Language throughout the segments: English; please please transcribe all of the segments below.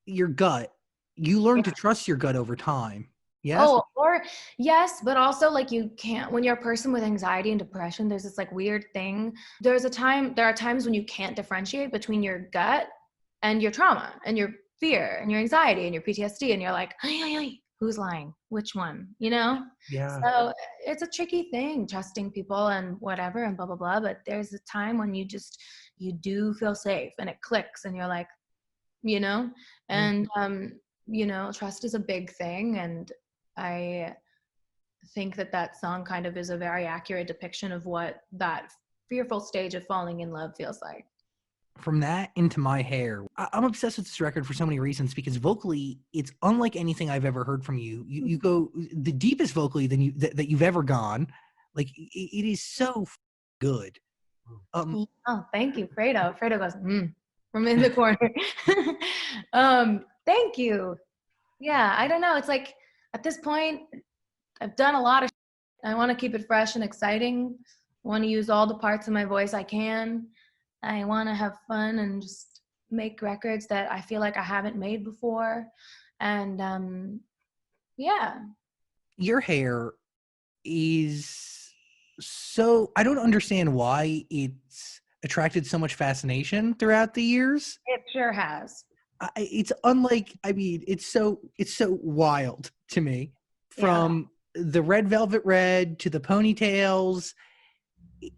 your gut. You learn to trust your gut over time. Yes? Oh, or yes, but also like you can't, when you're a person with anxiety and depression, there's this like weird thing. There are times when you can't differentiate between your gut and your trauma and your fear and your anxiety and your PTSD. And you're like, ay, ay, ay, who's lying? Which one? You know? Yeah. So it's a tricky thing, trusting people and whatever and blah, blah, blah. But there's a time when you do feel safe and it clicks and you're like, you know, Yeah. and, trust is a big thing. And I think that song kind of is a very accurate depiction of what that fearful stage of falling in love feels like. From that into my hair, I'm obsessed with this record for so many reasons because vocally, it's unlike anything I've ever heard from you. You go the deepest vocally that you've ever gone. Like it is so good. Oh, thank you, Fredo. Fredo goes, from in the corner. Thank you. Yeah, I don't know. It's like at this point, I've done a lot of I want to keep it fresh and exciting. I want to use all the parts of my voice I can. I want to have fun and just make records that I feel like I haven't made before. And yeah. Your hair is so, I don't understand why it's attracted so much fascination throughout the years. It sure has. It's unlike, I mean, it's so wild to me. From the red velvet red to the ponytails,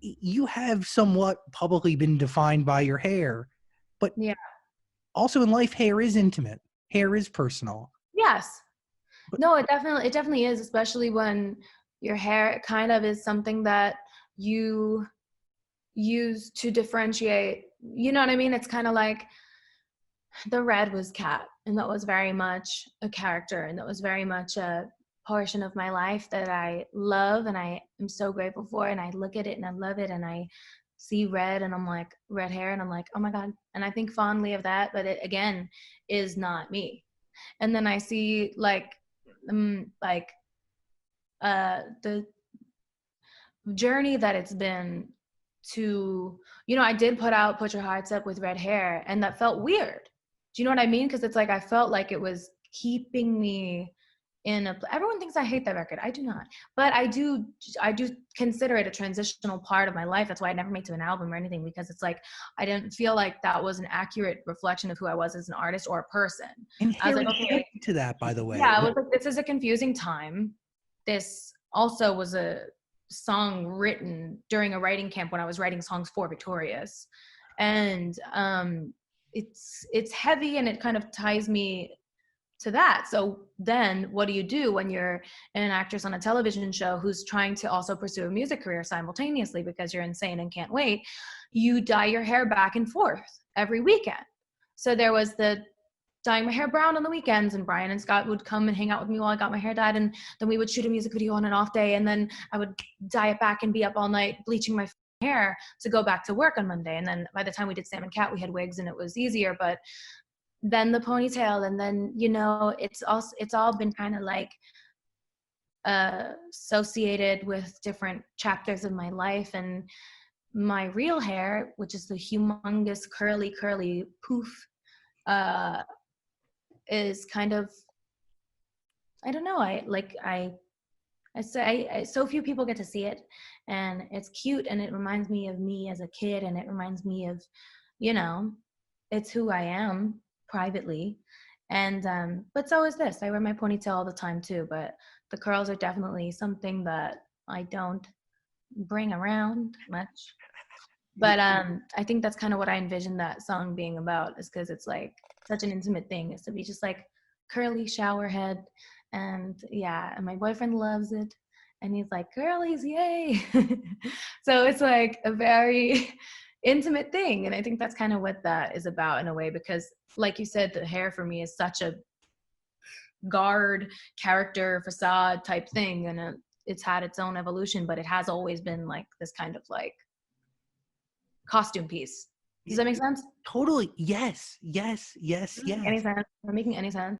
you have somewhat publicly been defined by your hair, but Yeah. also in life, hair is intimate. Hair is personal. Yes. No, it definitely is, especially when your hair kind of is something that you use to differentiate. You know what I mean? It's kind of like the red was Cat, and that was very much a character, and that was very much a portion of my life that I love and I am so grateful for. And I look at it and I love it, and I see red and I'm like, red hair, and I'm like, oh my God. And I think fondly of that, but it again is not me. And then I see the journey that it's been to, I did put your hearts up with red hair, and that felt weird. Do you know what I mean? Because it's like I felt like it was keeping me everyone thinks I hate that record. I do not, but I do consider it a transitional part of my life. That's why I never made to an album or anything, because it's like I didn't feel like that was an accurate reflection of who I was as an artist or a person. And I was hair like, is okay, to that, by the way. yeah, I was like, this is a confusing time. This also was a song written during a writing camp when I was writing songs for Victorious, and it's heavy and it kind of ties me to that. So then what do you do when you're an actress on a television show who's trying to also pursue a music career simultaneously because you're insane and can't wait? You dye your hair back and forth every weekend. So there was the dyeing my hair brown on the weekends, and Brian and Scott would come and hang out with me while I got my hair dyed, and then we would shoot a music video on an off day, and then I would dye it back and be up all night bleaching my hair to go back to work on Monday. And then by the time we did Sam and Cat, we had wigs and it was easier. But then the ponytail, and then it's all been kind of like associated with different chapters of my life. And my real hair, which is the humongous curly poof, is kind of, I don't know, so few people get to see it, and it's cute, and it reminds me of me as a kid, and it reminds me of, it's who I am privately. And but so is this. I wear my ponytail all the time too, but the curls are definitely something that I don't bring around much. But I think that's kind of what I envisioned that song being about, is because it's like such an intimate thing, is to be just like curly shower head. And yeah, and my boyfriend loves it, and he's like, girlies, yay. So it's like a very intimate thing, and I think that's kind of what that is about in a way, because like you said, the hair for me is such a guard character facade type thing, and it's had its own evolution, but it has always been like this kind of like costume piece. Does that make sense? Totally. Yes. Yes. Yes. Any Yes. sense? Am I making any sense?